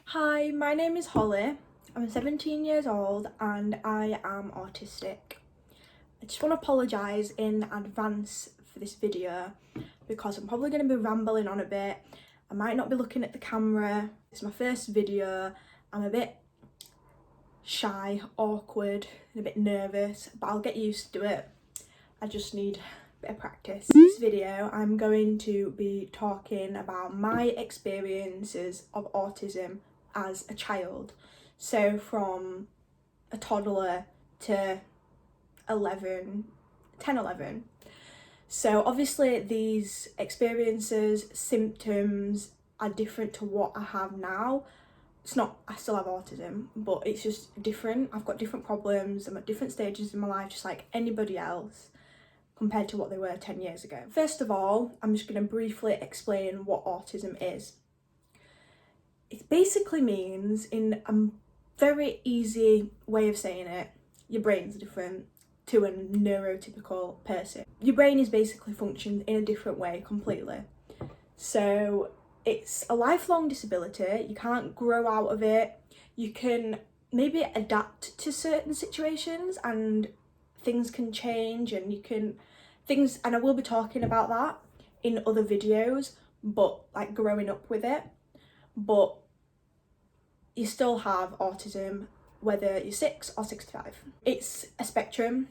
Hi, my name is Hollie. I'm 17 years old and I am autistic. I just want to apologise in advance for this video because I'm probably going to be rambling on a bit. I might not be looking at the camera. It's my first video. I'm a bit shy, awkward, and a bit nervous, but I'll get used to it. I just need a bit of practice. In this video, I'm going to be talking about my experiences of autism as a child. So from a toddler to 10, 11. So obviously these experiences, symptoms are different to what I have now. It's not, I still have autism, but it's just different. I've got different problems. I'm at different stages in my life, just like anybody else, compared to what they were 10 years ago. First of all, I'm just going to briefly explain what autism is. It basically means, in a very easy way of saying it, your brain's different to a neurotypical person. Your brain is basically functioning in a different way completely. So it's a lifelong disability. You can't grow out of it. You can maybe adapt to certain situations and things can change, and you can and I will be talking about that in other videos, but like growing up with it. But you still have autism whether you're 6 or 65. It's a spectrum.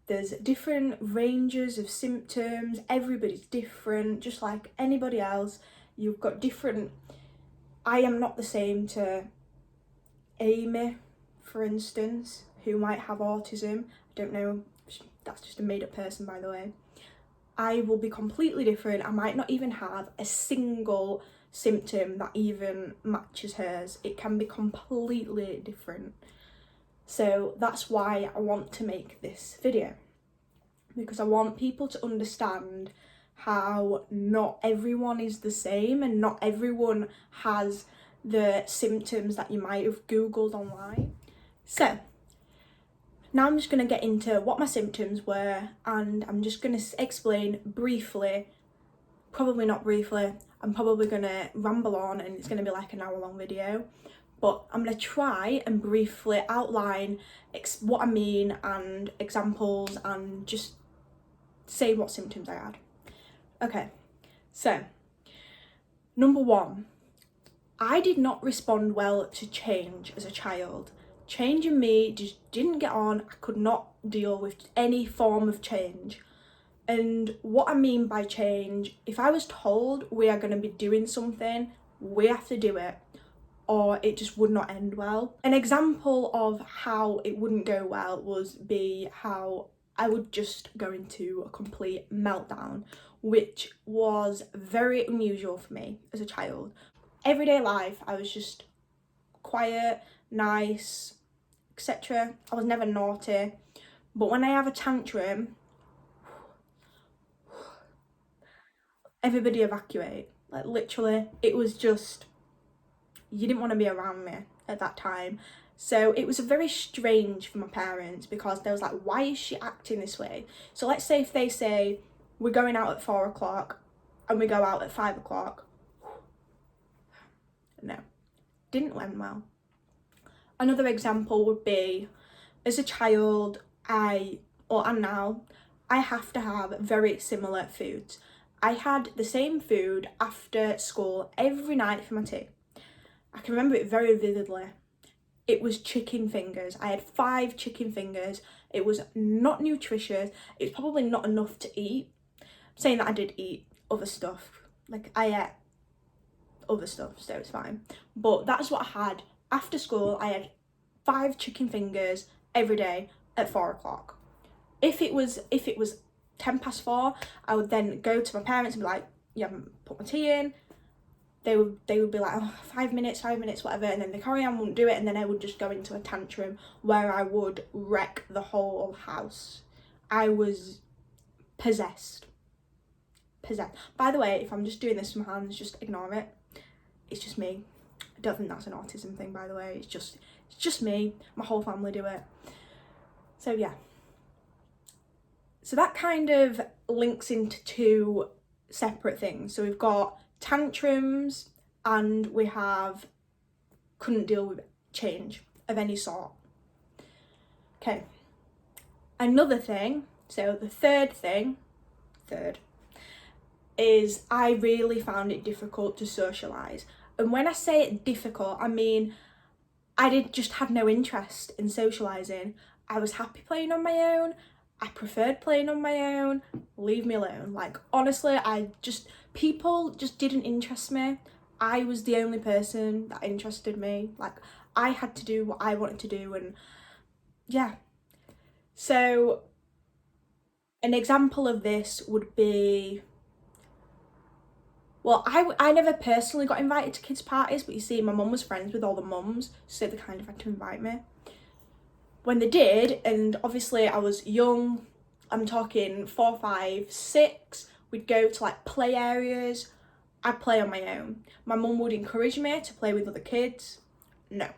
There's different ranges of symptoms. Everybody's different, just like anybody else. You've got different. I am not the same to Amy, for instance, who might have autism. I don't know, that's just a made-up person, by the way. I will be completely different. I might not even have a single symptom that even matches hers. It can be completely different. So that's why I want to make this video, because I want people to understand how not everyone is the same and not everyone has the symptoms that you might have googled online. So now I'm just going to get into what my symptoms were, and I'm just going to explain briefly, probably not briefly, I'm probably going to ramble on and it's going to be like an hour-long video, but I'm going to try and briefly outline what I mean and examples and just say what symptoms I had. Okay, so number 1, I did not respond well to change as a child. Change in me just didn't get on. I could not deal with any form of change. And what I mean by change, if I was told we are going to be doing something, we have to do it, or it just would not end well. An example of how it wouldn't go well be how I would just go into a complete meltdown, which was very unusual for me as a child. Everyday life, I was just quiet, nice, etc. I was never naughty, but when I have a tantrum, everybody evacuate. Like literally, it was just, you didn't want to be around me at that time. So it was very strange for my parents, because they was like, why is she acting this way? So let's say if they say we're going out at 4 o'clock and we go out at 5 o'clock. No, didn't end well. Another example would be, as a child, and now, I have to have very similar foods. I had the same food after school every night for my tea. I can remember it very vividly. It was chicken fingers. I had 5 chicken fingers. It was not nutritious. It's probably not enough to eat. I'm saying that I did eat other stuff. Like I ate other stuff, so it's fine. But that's what I had. After school, I had 5 chicken fingers every day at 4 o'clock. If it was 10 past 4, I would then go to my parents and be like, you haven't put my tea in. They would be like, oh, 5 minutes, whatever, and then they carry on, wouldn't do it, and then I would just go into a tantrum where I would wreck the whole house. I was possessed. By the way, if I'm just doing this with my hands, just ignore it. It's just me. I don't think that's an autism thing, by the way. It's just me. My whole family do it. So yeah. So that kind of links into separate things. So we've got tantrums and we have couldn't deal with change of any sort. Okay, another thing, so the third is I really found it difficult to socialise. And when I say it difficult, I mean I did just have no interest in socialising. I was happy playing on my own. I preferred playing on my own. Leave me alone. Like, honestly, people just didn't interest me. I was the only person that interested me. Like, I had to do what I wanted to do, and yeah. So an example of this would be, well, I never personally got invited to kids' parties, but you see, my mum was friends with all the mums, so they kind of had to invite me. When they did, and obviously I was young, I'm talking 4, 5, 6, we'd go to like play areas. I'd play on my own. My mum would encourage me to play with other kids. No,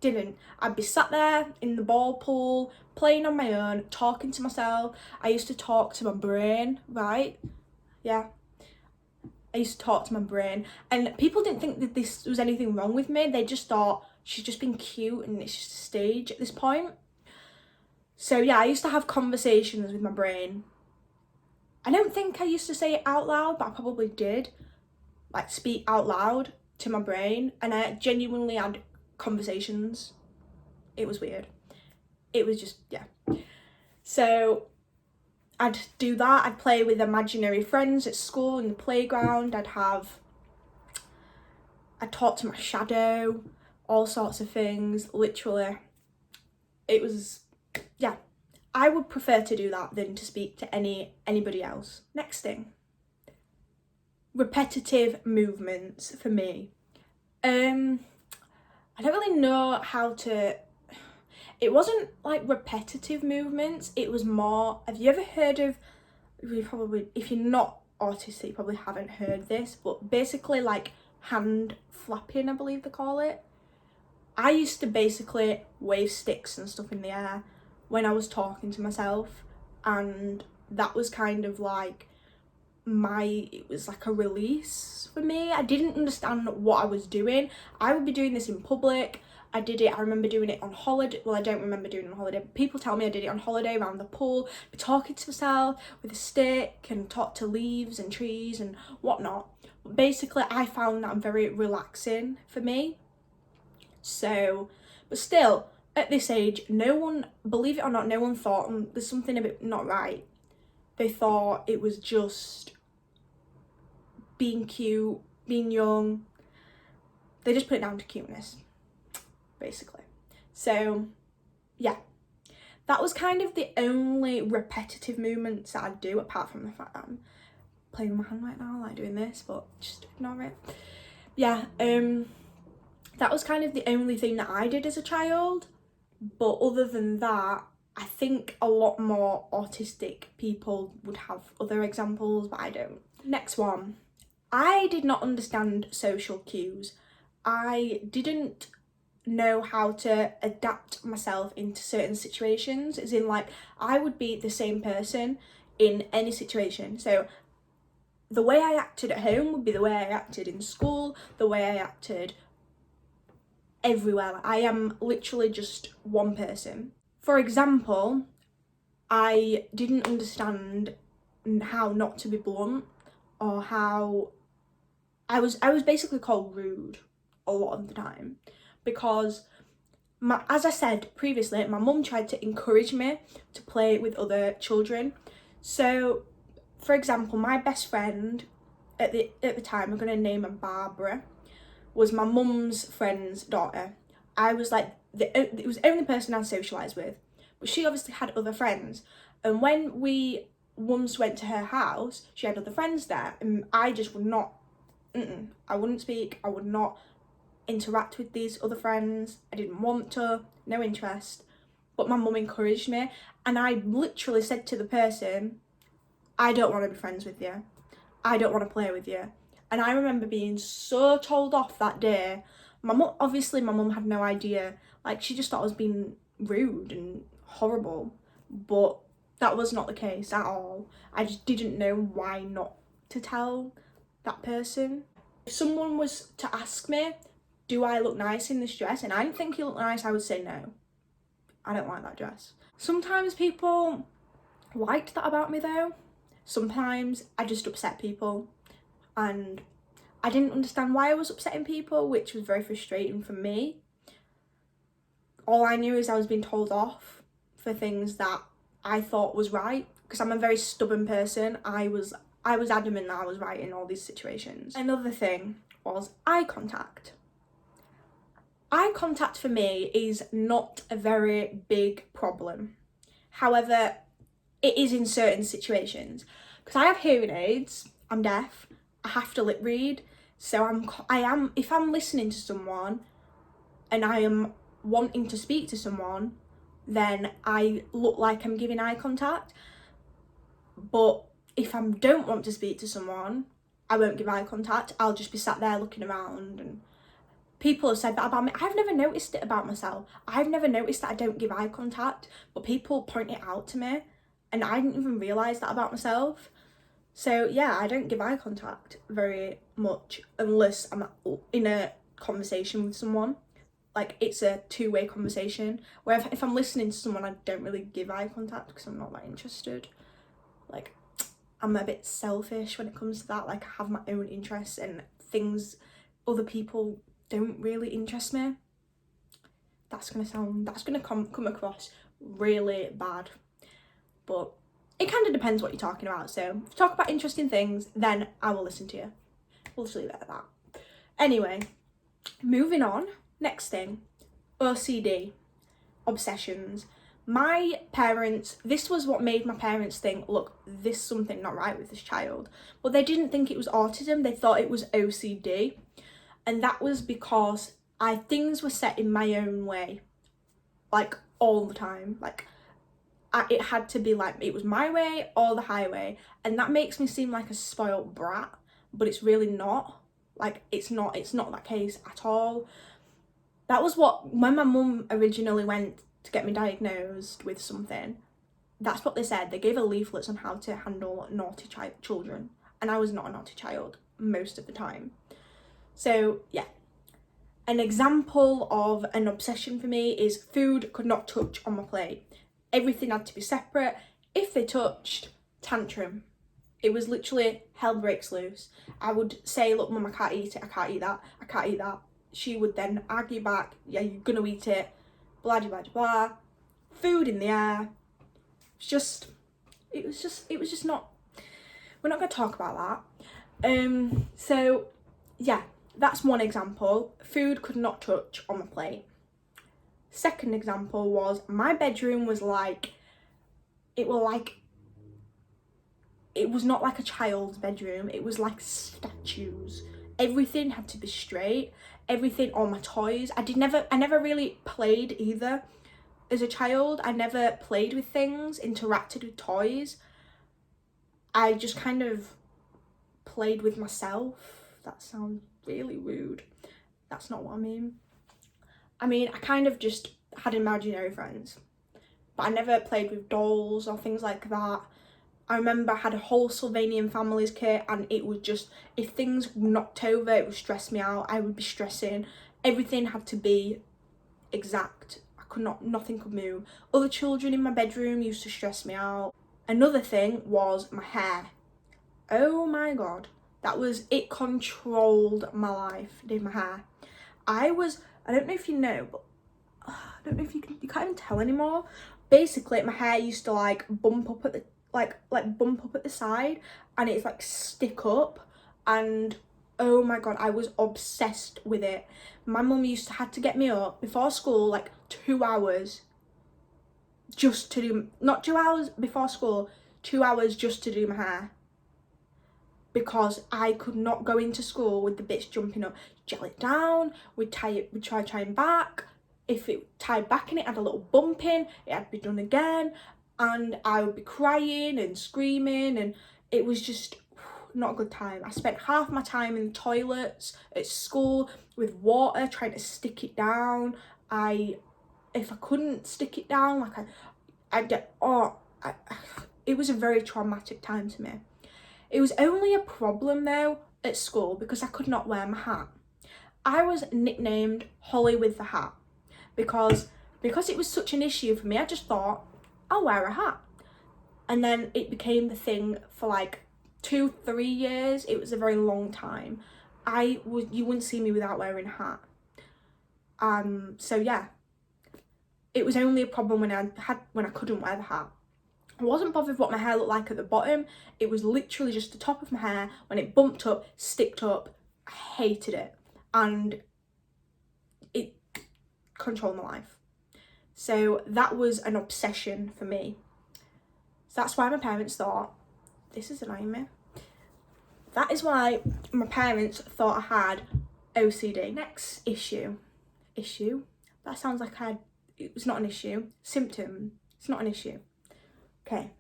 didn't. I'd be sat there in the ball pool, playing on my own, talking to myself. I used to talk to my brain, right? Yeah. I used to talk to my brain, and people didn't think that this was anything wrong with me. They just thought she's just being cute and it's just a stage at this point. So yeah, I used to have conversations with my brain. I don't think I used to say it out loud, but I probably did, like speak out loud to my brain, and I genuinely had conversations. It was weird. It was just, yeah. So I'd do that. I'd play with imaginary friends at school in the playground. I'd talk to my shadow, all sorts of things. Literally, it was, yeah. I would prefer to do that than to speak to anybody else. Next thing, repetitive movements for me. I don't really know how to. It wasn't like repetitive movements, it was more, have you ever heard of, if you're not autistic, you probably haven't heard this, but basically like hand flapping, I believe they call it. I used to basically wave sticks and stuff in the air when I was talking to myself, and that was kind of like it was like a release for me. I didn't understand what I was doing. I would be doing this in public. I remember doing it on holiday. Well, I don't remember doing it on holiday, but people tell me I did it on holiday around the pool, be talking to myself with a stick and talk to leaves and trees and whatnot. But basically, I found that very relaxing for me. So, but still, at this age, no one, believe it or not, no one thought there's something a bit not right. They thought it was just being cute, being young. They just put it down to cuteness, basically. So yeah, that was kind of the only repetitive movements that I'd do, apart from the fact that I'm playing with my hand right now, like doing this, but just ignore it. Yeah, that was kind of the only thing that I did as a child. But other than that, I think a lot more autistic people would have other examples, but I don't. Next one. I did not understand social cues. I didn't know how to adapt myself into certain situations, as in like I would be the same person in any situation. So the way I acted at home would be the way I acted in school, the way I acted everywhere. I am literally just one person. For example, I didn't understand how not to be blunt, or how I was basically called rude a lot of the time, because as I said previously, my mum tried to encourage me to play with other children. So for example, my best friend at the time, I'm going to name her Barbara, was my mum's friend's daughter. I was like, it was the only person I'd socialise with, but she obviously had other friends, and when we once went to her house, she had other friends there, and I just would not, I wouldn't speak, I would not interact with these other friends. I didn't want to, no interest, but my mum encouraged me, and I literally said to the person, I don't want to be friends with you, I don't want to play with you. And I remember being so told off that day. My mum had no idea, like she just thought I was being rude and horrible, but that was not the case at all. I just didn't know why not to tell that person. If someone was to ask me, do I look nice in this dress, and I didn't think you look nice, I would say no. I don't like that dress. Sometimes people liked that about me though. Sometimes I just upset people, and I didn't understand why I was upsetting people, which was very frustrating for me. All I knew is I was being told off for things that I thought was right, because I'm a very stubborn person. I was adamant that I was right in all these situations. Another thing was eye contact. Eye contact for me is not a very big problem. However, it is in certain situations. Because I have hearing aids, I'm deaf, I have to lip read. So if I'm listening to someone and I am wanting to speak to someone, then I look like I'm giving eye contact. But if I don't want to speak to someone, I won't give eye contact. I'll just be sat there looking around. And people have said that about me. I've never noticed it about myself. I've never noticed that I don't give eye contact, but people point it out to me, and I didn't even realise that about myself. So yeah, I don't give eye contact very much unless I'm in a conversation with someone. Like, it's a two-way conversation, where if I'm listening to someone, I don't really give eye contact because I'm not that interested. Like, I'm a bit selfish when it comes to that. Like, I have my own interests, and things other people don't really interest me. That's gonna come across really bad, but it kind of depends what you're talking about. So if you talk about interesting things, then I will listen to you. We'll just leave it at that. Anyway, moving on. Next thing, OCD, obsessions. My parents, this was what made my parents think, look, there's something not right with this child. But they didn't think it was autism, they thought it was OCD. And that was because things were set in my own way, like all the time. Like, it had to be like, it was my way or the highway. And that makes me seem like a spoiled brat, but it's really not. Like, it's not that case at all. That was when my mum originally went to get me diagnosed with something, that's what they said. They gave her leaflets on how to handle naughty children. And I was not a naughty child most of the time. So yeah, an example of an obsession for me is food could not touch on my plate. Everything had to be separate. If they touched, tantrum. It was literally hell breaks loose. I would say, look, Mum, I can't eat it, I can't eat that, I can't eat that. She would then argue back, yeah, you're gonna eat it, blah, blah, blah, blah. Food in the air. It was just not, we're not gonna talk about that. So yeah, that's one example. Food could not touch on my plate. Second example was my bedroom was like, it was not like a child's bedroom. It was like statues. Everything had to be straight. Everything, all my toys. I never really played either. As a child, I never played with things, interacted with toys. I just kind of played with myself. That sounds really rude. That's not what I mean. I kind of just had imaginary friends, but I never played with dolls or things like that. I remember I had a whole Sylvanian Families kit, and it was just, if things knocked over, it would stress me out. I would be stressing. Everything had to be exact. Nothing could move. Other children in my bedroom used to stress me out. Another thing was my hair. Oh my God. It controlled my life, did my hair. I don't know if you know, but I don't know if you can't even tell anymore. Basically, my hair used to like bump up at the, bump up at the side, and it's like stick up, and oh my God, I was obsessed with it. My mum had to get me up before school, like 2 hours just to do, not 2 hours before school, 2 hours just to do my hair. Because I could not go into school with the bits jumping up. Gel it down, we'd try tying back. If it tied back in, it had a little bump in, it had to be done again. And I would be crying and screaming, and it was just not a good time. I spent half my time in the toilets at school with water trying to stick it down. If I couldn't stick it down, like it was a very traumatic time to me. It was only a problem though at school because I could not wear my hat. I was nicknamed Hollie with the hat because it was such an issue for me. I just thought, I'll wear a hat. And then it became the thing for like 2-3 years. It was a very long time. You wouldn't see me without wearing a hat. So yeah, it was only a problem when I couldn't wear the hat. I wasn't bothered what my hair looked like at the bottom. It was literally just the top of my hair. When it bumped up, sticked up, I hated it. And it controlled my life. So that was an obsession for me. So that's why my parents thought, this is annoying me. That is why my parents thought I had OCD. Next issue. That sounds like it was not an issue. Symptom. It's not an issue. Okay.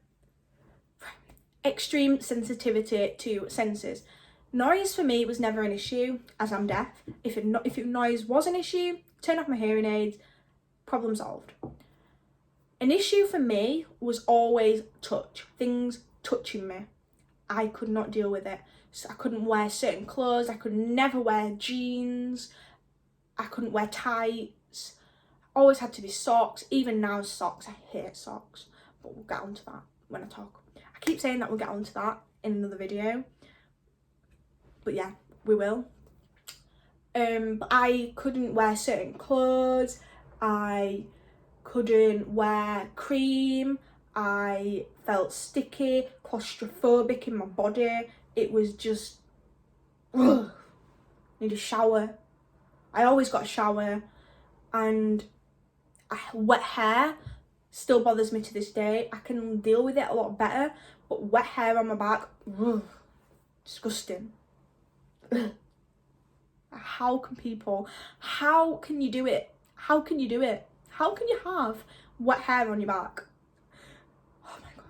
Extreme sensitivity to senses. Noise for me was never an issue, as I'm deaf. If noise was an issue, turn off my hearing aids, problem solved. An issue for me was always touch. Things touching me. I could not deal with it. So I couldn't wear certain clothes. I could never wear jeans. I couldn't wear tights. Always had to be socks. Even now, socks. I hate socks. But we'll get onto that when I talk. I keep saying that we'll get onto that in another video. But yeah, we will. But I couldn't wear certain clothes. I couldn't wear cream. I felt sticky, claustrophobic in my body. It was just, ugh. Need a shower. I always got a shower. And wet hair still bothers me to this day. I can deal with it a lot better, but wet hair on my back, ugh, disgusting. Ugh. How can you do it? How can you do it? How can you have wet hair on your back? Oh my god.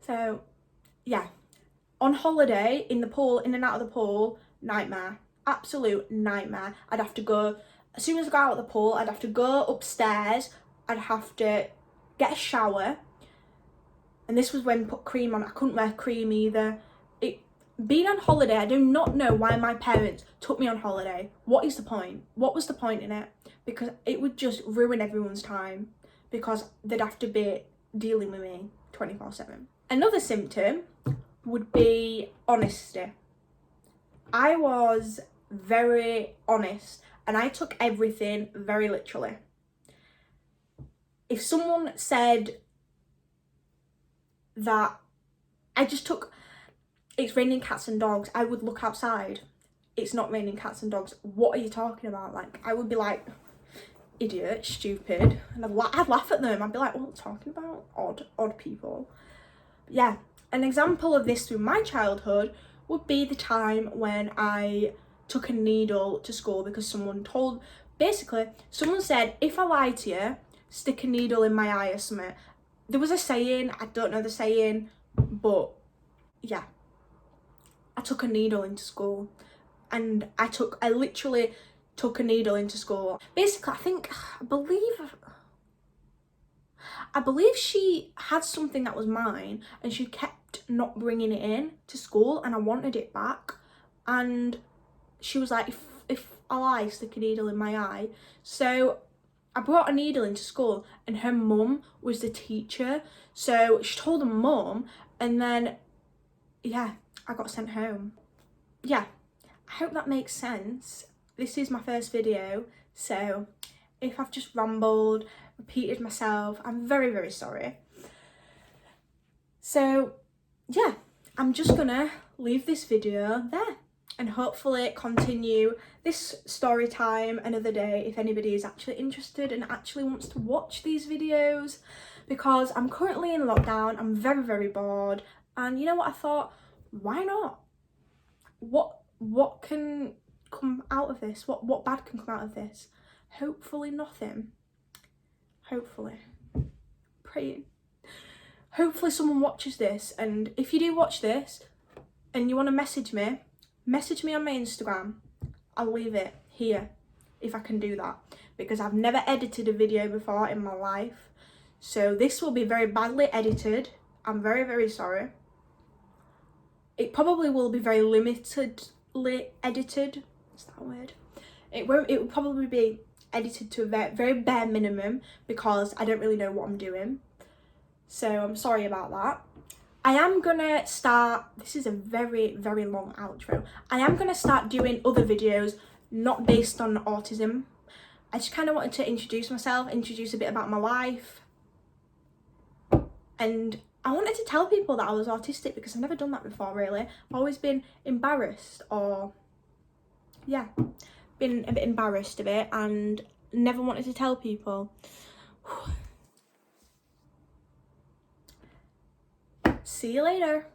So yeah, on holiday, in the pool, in and out of the pool, nightmare. Absolute nightmare. I'd have to go, as soon as I got out of the pool, I'd have to go upstairs. I'd have to get a shower. And this was when put cream on. I couldn't wear cream either. Being on holiday, I do not know why my parents took me on holiday. What is the point? What was the point in it? Because it would just ruin everyone's time. Because they'd have to be dealing with me 24/7. Another symptom would be honesty. I was very honest and I took everything very literally. If someone said that it's raining cats and dogs, I would look outside. It's not raining cats and dogs. What are you talking about? Like, I would be like, idiot, stupid. And I'd laugh at them. I'd be like, what are you talking about? Odd people. But yeah, an example of this through my childhood would be the time when I took a needle to school because someone said, if I lie to you, stick a needle in my eye or something. There was a saying, I don't know the saying, but yeah. I took a needle into school and I literally took a needle into school. Basically, I believe she had something that was mine and she kept not bringing it in to school and I wanted it back. And she was like, if I lie, stick a needle in my eye. So I brought a needle into school and her mum was the teacher. So she told her mum and then, yeah, I got sent home. Yeah, I hope that makes sense. This is my first video, so if I've just rambled, repeated myself, I'm very, very sorry. So yeah, I'm just gonna leave this video there and hopefully continue this story time another day if anybody is actually interested and actually wants to watch these videos, because I'm currently in lockdown. I'm very, very bored, and you know what I thought? Why not? What can come out of this? What bad can come out of this? Hopefully nothing. Hopefully. Praying. Hopefully someone watches this, and if you do watch this and you want to message me on my Instagram. I'll leave it here if I can do that, because I've never edited a video before in my life. So this will be very badly edited I'm very, very sorry. It probably will be very limitedly edited. Is that a word? It will probably be edited to a very, very bare minimum because I don't really know what I'm doing. So I'm sorry about that. I am gonna start, this is a very, very long outro. I am gonna start doing other videos not based on autism. I just kind of wanted to introduce myself, introduce a bit about my life. And I wanted to tell people that I was autistic because I've never done that before, really. I've always been embarrassed or, yeah, been a bit embarrassed of it and never wanted to tell people. See you later.